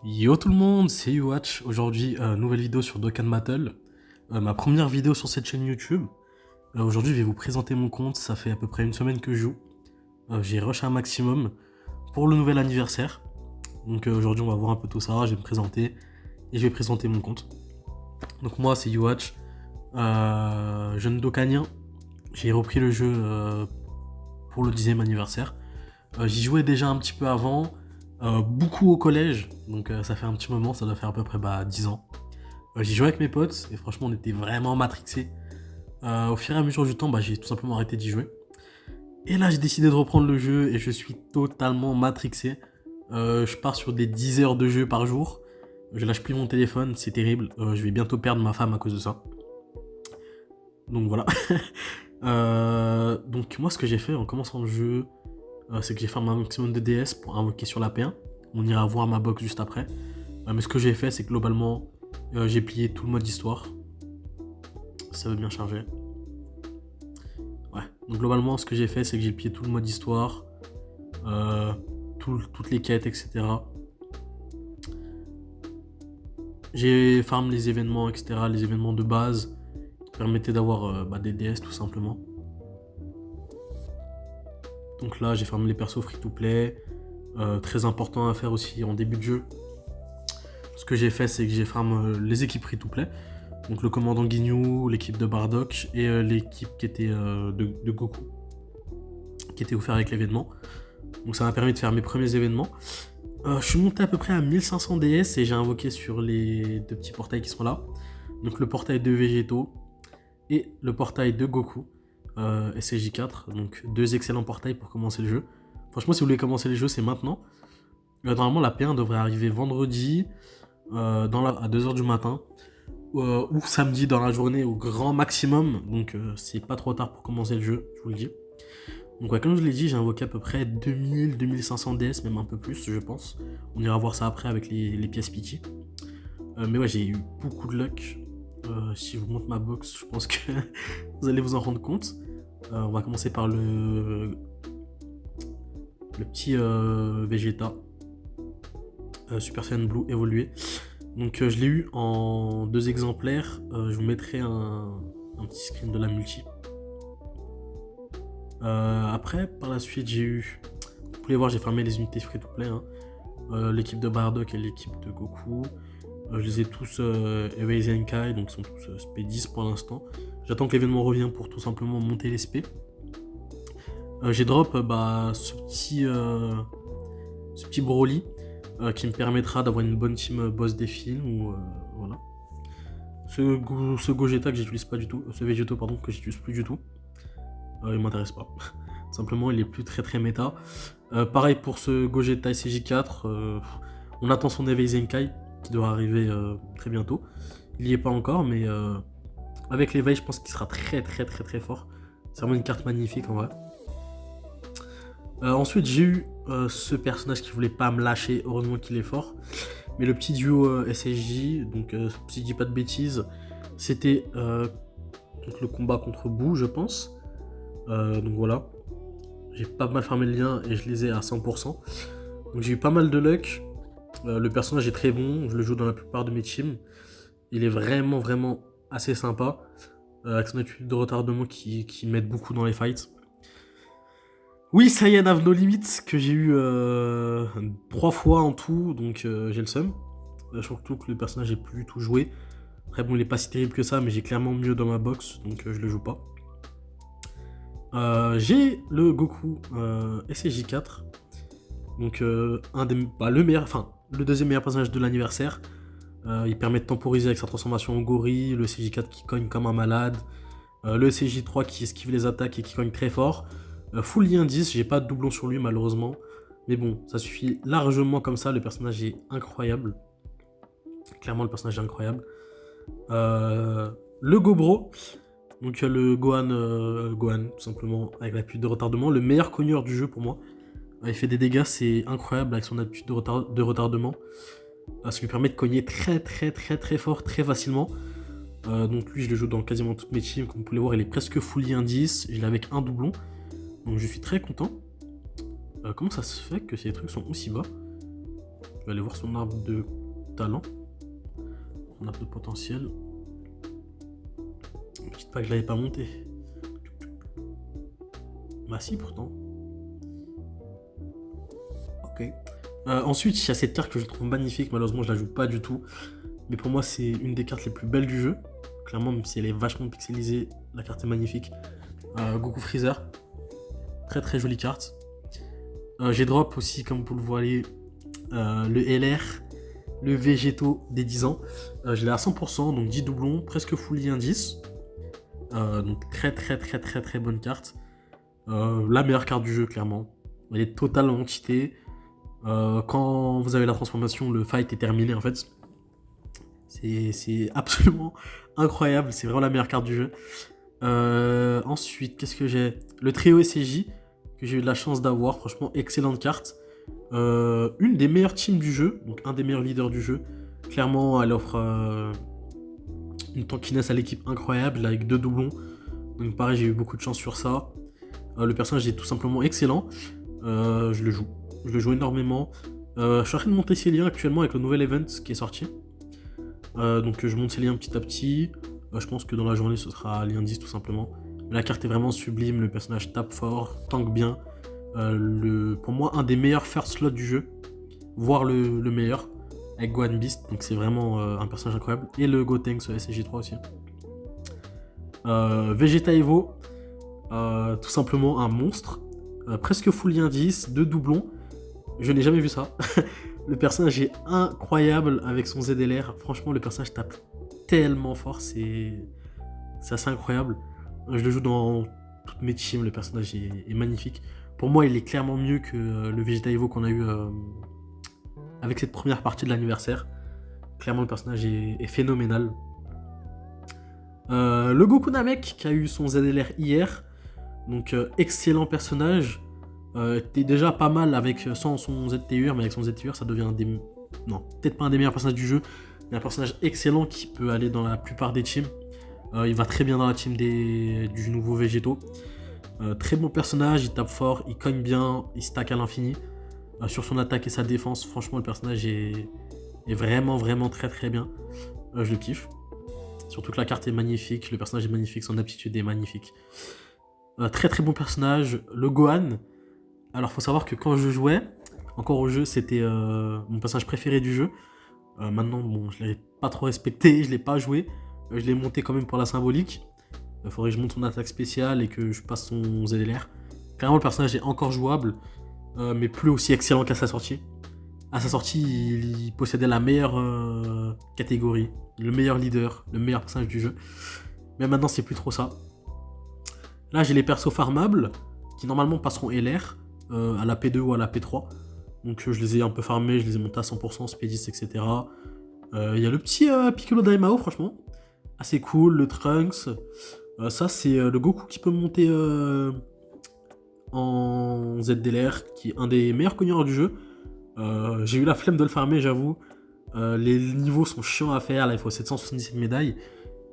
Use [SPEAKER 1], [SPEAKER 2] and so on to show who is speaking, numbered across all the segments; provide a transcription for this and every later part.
[SPEAKER 1] Yo tout le monde, c'est YouWatch. Aujourd'hui, nouvelle vidéo sur Dokkan Battle. Ma première vidéo sur cette chaîne YouTube. Aujourd'hui, je vais vous présenter mon compte. Ça fait à peu près une semaine que je joue. J'ai rush un maximum pour le nouvel anniversaire. Donc aujourd'hui, on va voir un peu tout ça. Je vais me présenter et je vais présenter mon compte. Donc moi, c'est YouWatch, jeune Dokkanien. J'ai repris le jeu pour le 10e anniversaire. J'y jouais déjà un petit peu avant. Beaucoup au collège, donc ça fait un petit moment, ça doit faire à peu près 10 ans. J'y jouais avec mes potes et franchement on était vraiment matrixés. Au fur et à mesure du temps, j'ai tout simplement arrêté d'y jouer. Et là j'ai décidé de reprendre le jeu et je suis totalement matrixé. Je pars sur des 10 heures de jeu par jour. Je lâche plus mon téléphone, c'est terrible. Je vais bientôt perdre ma femme à cause de ça. Donc voilà. Donc moi ce que j'ai fait en commençant le jeu, c'est que j'ai fait un maximum de DS pour invoquer sur la P1. On ira voir ma box juste après. Mais ce que j'ai fait, c'est que globalement, j'ai plié tout le mode histoire. Ça veut bien charger. Ouais. Donc globalement, ce que j'ai fait, c'est que j'ai plié tout le mode histoire, toutes les quêtes, etc. J'ai farm les événements, etc. Les événements de base qui permettaient d'avoir des DS tout simplement. Donc là, j'ai farmé les persos free-to-play. Très important à faire aussi en début de jeu. Ce que j'ai fait, c'est que j'ai farm les équipes free-to-play. Donc le commandant Ginyu, l'équipe de Bardock et l'équipe qui était de Goku, qui était offert avec l'événement. Donc ça m'a permis de faire mes premiers événements. Je suis monté à peu près à 1500 DS et j'ai invoqué sur les deux petits portails qui sont là. Donc le portail de Végétaux et le portail de Goku, SCJ4. Donc deux excellents portails pour commencer le jeu. Franchement, si vous voulez commencer le jeu, c'est maintenant. Normalement, la P1 devrait arriver vendredi à 2h du matin. Ou samedi dans la journée au grand maximum. Donc c'est pas trop tard pour commencer le jeu, je vous le dis. Donc ouais, comme je l'ai dit, j'ai invoqué à peu près 2000-2500 DS, même un peu plus, je pense. On ira voir ça après avec les pièces Pity. Mais ouais, j'ai eu beaucoup de luck. Si je vous montre ma box, je pense que vous allez vous en rendre compte. On va commencer par le petit Vegeta. Super Saiyan Blue évolué. Donc je l'ai eu en 2 exemplaires. Je vous mettrai un petit screen de la multi. Après, par la suite, j'ai eu... Vous pouvez voir, j'ai farmé les unités free-to-play. L'équipe de Bardock et l'équipe de Goku. Je les ai tous Erase Enkai, donc ils sont tous SP10 pour l'instant. J'attends que l'événement revienne pour tout simplement monter les SP. J'ai drop ce petit Broly. Qui me permettra d'avoir une bonne team boss des films. Voilà. Ce Gogeta que j'utilise pas du tout, ce Végéto pardon que j'utilise plus du tout, il m'intéresse pas. Simplement il est plus très méta. Pareil pour ce Gogeta SCJ4, on attend son éveil Zenkai qui doit arriver très bientôt. Il y est pas encore mais avec l'éveil je pense qu'il sera très fort. C'est vraiment une carte magnifique en vrai. Ensuite j'ai eu ce personnage qui voulait pas me lâcher, heureusement qu'il est fort. Mais le petit duo SSJ, donc si je dis pas de bêtises, c'était le combat contre Boo, je pense. Donc voilà. J'ai pas mal farmé le lien et je les ai à 100%. Donc j'ai eu pas mal de luck. Le personnage est très bon, je le joue dans la plupart de mes teams. Il est vraiment assez sympa. Avec son attitude de retardement qui m'aide beaucoup dans les fights. Oui, Saiyan Have No Limits que j'ai eu 3 fois en tout, donc j'ai le seum. Surtout que le personnage est plus du tout joué. Après bon, il est pas si terrible que ça, mais j'ai clairement mieux dans ma box, donc je le joue pas. J'ai le Goku SCJ4, donc le meilleur, enfin le deuxième meilleur personnage de l'anniversaire. Il permet de temporiser avec sa transformation en gorille, le SCJ4 qui cogne comme un malade, le SCJ3 qui esquive les attaques et qui cogne très fort. Full lien 10, j'ai pas de doublon sur lui malheureusement. Mais bon, ça suffit largement comme ça, le personnage est incroyable. Clairement le personnage est incroyable. Le Gobro, donc le Gohan tout simplement, avec l'appui de retardement, le meilleur cogneur du jeu pour moi. Il fait des dégâts, c'est incroyable avec son appui de retardement. Ça lui permet de cogner très fort, très facilement. Donc lui je le joue dans quasiment toutes mes teams, comme vous pouvez le voir il est presque full lien 10, je l'ai avec un doublon. Donc je suis très content. Comment ça se fait que ces trucs sont aussi bas? vais aller voir son arbre de talent. Son arbre de potentiel. Ne me dites pas que je l'avais pas monté. Bah si, pourtant. Ok. Ensuite, il y a cette carte que je trouve magnifique. Malheureusement, je la joue pas du tout. Mais pour moi, c'est une des cartes les plus belles du jeu. Clairement, même si elle est vachement pixelisée, la carte est magnifique. Goku Freezer. Très très jolie carte. J'ai drop aussi, comme vous le voyez, le LR, le Végéto des 10 ans. Je l'ai à 100%, donc 10 doublons, presque fully indice. Donc très très très très très bonne carte. La meilleure carte du jeu, clairement. Elle est totalement cheatée. Quand vous avez la transformation, le fight est terminé en fait. C'est absolument incroyable, c'est vraiment la meilleure carte du jeu. Ensuite, qu'est-ce que j'ai? Le trio SCJ, que j'ai eu de la chance d'avoir, franchement, excellente carte. Une des meilleures teams du jeu, donc un des meilleurs leaders du jeu. Clairement, elle offre une tankiness à l'équipe incroyable, avec 2 doublons. Donc pareil, j'ai eu beaucoup de chance sur ça. Le personnage est tout simplement excellent. Je le joue énormément. Je suis en train de monter ses liens actuellement avec le nouvel event qui est sorti. Donc je monte ces liens petit à petit. Je pense que dans la journée ce sera lien 10 tout simplement. Mais la carte est vraiment sublime, le personnage tape fort, tank bien. Pour moi un des meilleurs first slots du jeu, voire le meilleur, avec Gohan Beast, donc c'est vraiment un personnage incroyable. Et le Gotenks SSJ3 aussi. Vegeta Evo, tout simplement un monstre, presque full lien 10, 2 doublons. Je n'ai jamais vu ça. Le personnage est incroyable avec son ZLR. Franchement, le personnage tape tellement fort, c'est assez incroyable. Je le joue dans toutes mes teams, le personnage est magnifique. Pour moi, il est clairement mieux que le Vegeta Evo qu'on a eu avec cette première partie de l'anniversaire. Clairement, le personnage est phénoménal. Le Goku Namek qui a eu son ZLR hier. Donc, excellent personnage. T'es déjà pas mal avec sans son ZTUR, mais avec son ZTUR, ça devient non, peut-être pas un des meilleurs personnages du jeu, mais un personnage excellent qui peut aller dans la plupart des teams. Il va très bien dans la team du nouveau Végéto. Très bon personnage, il tape fort, il cogne bien, il stack à l'infini. Sur son attaque et sa défense, franchement, le personnage est vraiment, vraiment très très bien. Je le kiffe. Surtout que la carte est magnifique, le personnage est magnifique, son aptitude est magnifique. Très très bon personnage, le Gohan. Alors faut savoir que quand je jouais encore au jeu, c'était mon personnage préféré du jeu. Maintenant, bon, je l'ai pas trop respecté, je l'ai pas joué. Je l'ai monté quand même pour la symbolique. Il faudrait que je monte son attaque spéciale et que je passe son ZLR. Clairement, le personnage est encore jouable, mais plus aussi excellent qu'à sa sortie. À sa sortie, il possédait la meilleure catégorie, le meilleur leader, le meilleur personnage du jeu. Mais maintenant, c'est plus trop ça. Là, j'ai les persos farmables qui normalement passeront LR à la P2 ou à la P3. Donc, je les ai un peu farmés, je les ai montés à 100%, Spédis, etc. Il y a le petit Piccolo Daimao, franchement. Assez cool, le Trunks. Ça, c'est le Goku qui peut monter en ZDLR, qui est un des meilleurs cogneurs du jeu. J'ai eu la flemme de le farmer, j'avoue. Les niveaux sont chiants à faire, là il faut 777 médailles.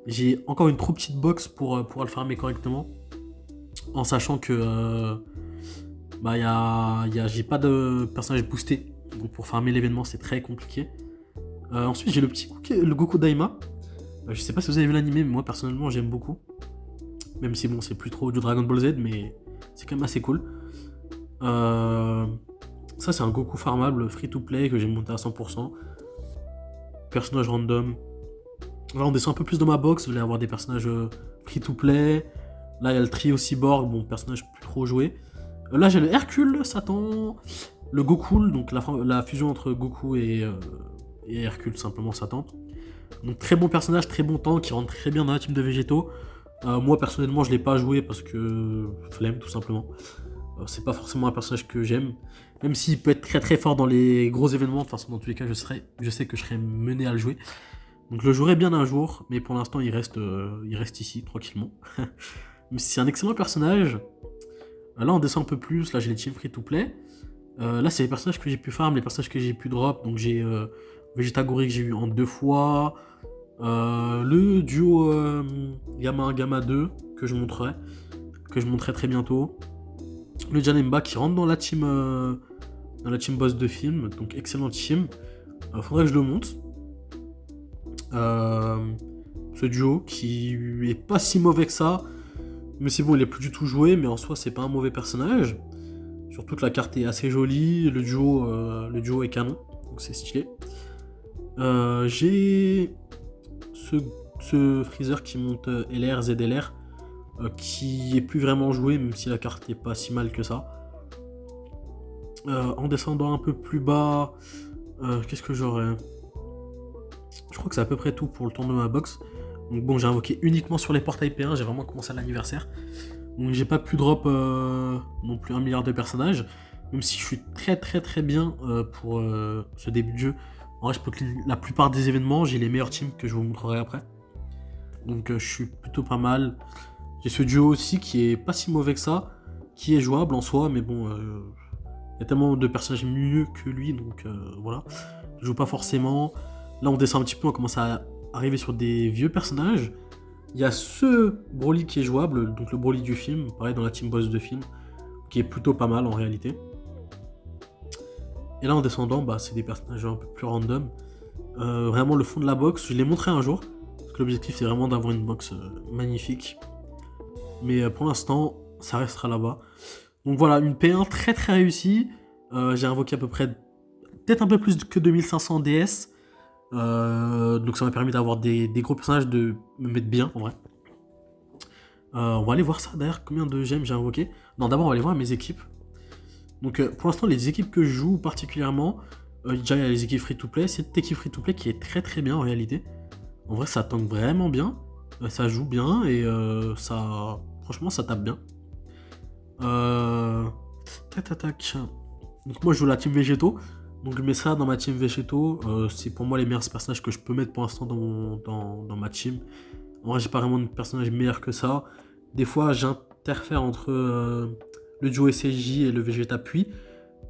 [SPEAKER 1] J'ai encore une trop petite box pour pouvoir le farmer correctement. En sachant que j'ai pas de personnage boosté. Donc pour farmer l'événement, c'est très compliqué. Ensuite, j'ai le Goku Daima. Je sais pas si vous avez vu l'animé, mais moi personnellement j'aime beaucoup. Même si bon, c'est plus trop du Dragon Ball Z, mais c'est quand même assez cool. Ça, c'est un Goku farmable free to play que j'ai monté à 100%. Personnage random. Là, on descend un peu plus dans ma box. Vous allez avoir des personnages free to play. Là, il y a le trio cyborg, bon, personnage plus trop joué. Là, j'ai le Hercule, Satan. Le Goku, donc la fusion entre Goku et Hercule, simplement Satan. Donc, très bon personnage, très bon tank qui rentre très bien dans la team de Végéto. Moi, personnellement, je l'ai pas joué parce que flemme, tout simplement. C'est pas forcément un personnage que j'aime. Même s'il peut être très très fort dans les gros événements, de toute façon, dans tous les cas, je sais que je serais mené à le jouer. Donc je le jouerai bien un jour, mais pour l'instant, il reste ici, tranquillement. Mais c'est un excellent personnage. Là, on descend un peu plus. Là, j'ai les teams free-to-play. Là, c'est les personnages que j'ai pu farm, les personnages que j'ai pu drop. Donc j'ai Vegeta Gori que j'ai eu en 2 fois. Le duo Gamma 1, Gamma 2 que je montrerai très bientôt. Le Janemba qui rentre dans la team dans la team boss de film, donc excellente team. Faudrait que je le monte. Ce duo qui est pas si mauvais que ça, mais c'est bon, il est plus du tout joué, mais en soi c'est pas un mauvais personnage. Surtout que la carte est assez jolie, le duo est canon, donc c'est stylé. J'ai ce Freezer qui monte LR, ZLR, qui est plus vraiment joué, même si la carte est pas si mal que ça. En descendant un peu plus bas, qu'est-ce que j'aurais? Je crois que c'est à peu près tout pour le tour de ma box. Donc bon, j'ai invoqué uniquement sur les portails P1, j'ai vraiment commencé à l'anniversaire. Donc j'ai pas pu drop non plus 1 milliard de personnages, même si je suis très bien pour ce début de jeu. En vrai, je peux clean la plupart des événements, j'ai les meilleures teams que je vous montrerai après. Donc je suis plutôt pas mal. J'ai ce duo aussi qui est pas si mauvais que ça, qui est jouable en soi, mais bon, il y a tellement de personnages mieux que lui, donc voilà. Je joue pas forcément. Là on descend un petit peu, on commence à arriver sur des vieux personnages. Il y a ce Broly qui est jouable, donc le Broly du film, pareil dans la team boss de film, qui est plutôt pas mal en réalité. Et là en descendant, bah, c'est des personnages un peu plus random. Vraiment le fond de la box, je l'ai montré un jour, parce que l'objectif c'est vraiment d'avoir une box magnifique. Mais pour l'instant, ça restera là-bas. Donc voilà, une P1 très réussie. J'ai invoqué à peu près, peut-être un peu plus que 2500 DS. Donc ça m'a permis d'avoir des gros personnages, de me mettre bien en vrai. On va aller voir ça d'ailleurs, combien de gemmes j'ai invoqué. Non, d'abord on va aller voir mes équipes. Donc pour l'instant les équipes que je joue particulièrement, déjà il y a les équipes free-to-play. C'est cette équipe free-to-play qui est très bien en réalité. En vrai ça tank vraiment bien, ça joue bien et ça, franchement ça tape bien. Tac. Donc moi je joue la team Végétaux. Donc je mets ça dans ma team Végétaux. C'est pour moi les meilleurs personnages que je peux mettre pour l'instant dans ma team. En vrai j'ai pas vraiment de personnage meilleur que ça. Des fois j'interfère entre le duo SCJ et le Vegeta Puis.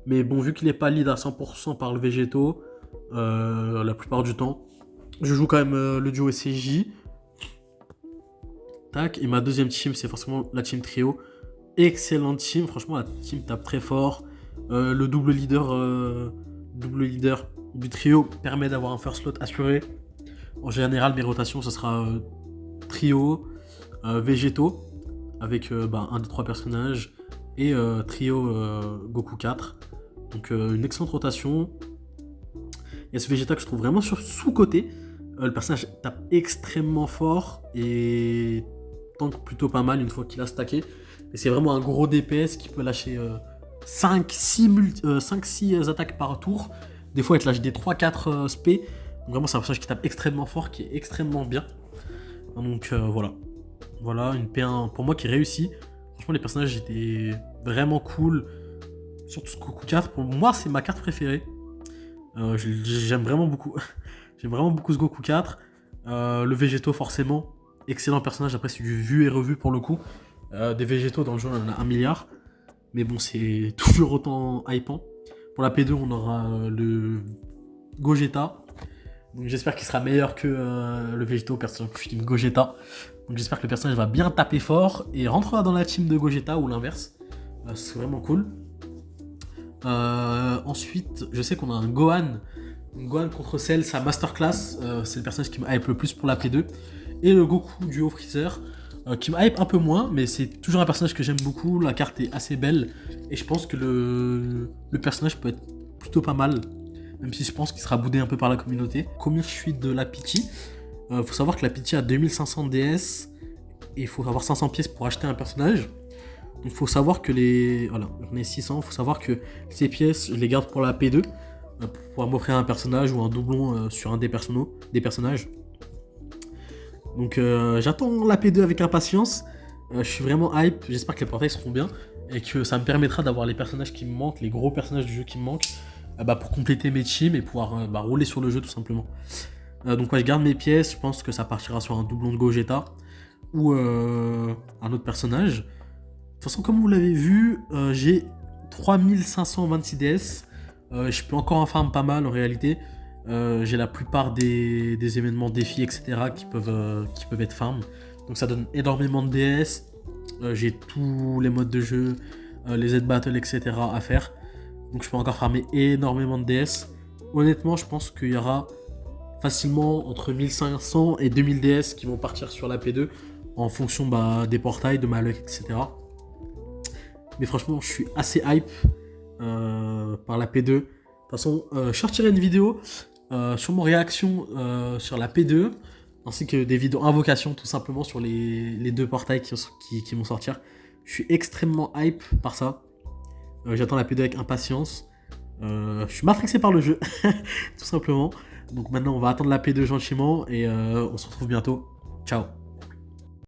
[SPEAKER 1] Mais bon, vu qu'il n'est pas lead à 100% par le Végétaux, la plupart du temps, je joue quand même le duo SCJ. Tac, et ma deuxième team c'est forcément la team Trio. Excellente team, franchement la team tape très fort. Le double leader du trio permet d'avoir un first slot assuré. En général mes rotations ce sera trio, Végétaux avec un des trois personnages et trio Goku 4. Donc une excellente rotation. Il y a ce Vegeta que je trouve vraiment sous-côté. Le personnage tape extrêmement fort et tank plutôt pas mal une fois qu'il a stacké. Et c'est vraiment un gros DPS qui peut lâcher 5-6 attaques par tour. Des fois il te lâche des 3-4 spé. Donc vraiment c'est un personnage qui tape extrêmement fort, qui est extrêmement bien. Donc voilà. Voilà une P1 pour moi qui réussit. Franchement les personnages étaient vraiment cool. Surtout ce Goku 4, pour moi c'est ma carte préférée. J'aime vraiment beaucoup. J'aime vraiment beaucoup ce Goku 4. Le Végétaux forcément. Excellent personnage, après c'est du vu et revu pour le coup. Des Végétaux dans le jeu, on en a 1 milliard. Mais bon, c'est toujours autant hypant. Pour la P2, on aura le Gogeta. Donc j'espère qu'il sera meilleur que le Végétaux, personnage que je team Gogeta. Donc j'espère que le personnage va bien taper fort et rentrera dans la team de Gogeta ou l'inverse. C'est vraiment cool. Ensuite, je sais qu'on a un Gohan. Gohan contre Cell, sa masterclass. C'est le personnage qui me hype le plus pour la P2. Et le Goku duo Freezer. Qui me hype un peu moins, mais c'est toujours un personnage que j'aime beaucoup. La carte est assez belle et je pense que le personnage peut être plutôt pas mal, même si je pense qu'il sera boudé un peu par la communauté. Combien je suis de la Pidgey? Faut savoir que la Pidgey a 2500 DS et il faut avoir 500 pièces pour acheter un personnage. Donc il faut savoir que les... Voilà, j'en ai 600. Il faut savoir que ces pièces, je les garde pour la P2 pour pouvoir m'offrir un personnage ou un doublon sur un des personnages. Donc j'attends la P2 avec impatience. Je suis vraiment hype. J'espère que les portails seront bien et que ça me permettra d'avoir les personnages qui me manquent, les gros personnages du jeu qui me manquent, pour compléter mes teams et pouvoir rouler sur le jeu tout simplement. Donc ouais, je garde mes pièces. Je pense que ça partira sur un doublon de Gogeta ou un autre personnage. De toute façon, comme vous l'avez vu, j'ai 3526 DS. Je peux encore en farm pas mal en réalité. J'ai la plupart des événements défis etc qui peuvent être farm, donc ça donne énormément de DS. J'ai tous les modes de jeu, les Z-Battle etc à faire, Donc je peux encore farmer énormément de DS. Honnêtement, je pense qu'il y aura facilement entre 1500 et 2000 DS qui vont partir sur la P2 en fonction des portails, de ma luck, etc. Mais franchement, je suis assez hype par la P2. De toute façon, je sortirai une vidéo sur mon réaction sur la P2, ainsi que des vidéos invocation tout simplement sur les deux portails qui vont sortir. Je suis extrêmement hype par ça. J'attends la P2 avec impatience. Je suis matrixé par le jeu, tout simplement. Donc maintenant, on va attendre la P2 gentiment et on se retrouve bientôt. Ciao.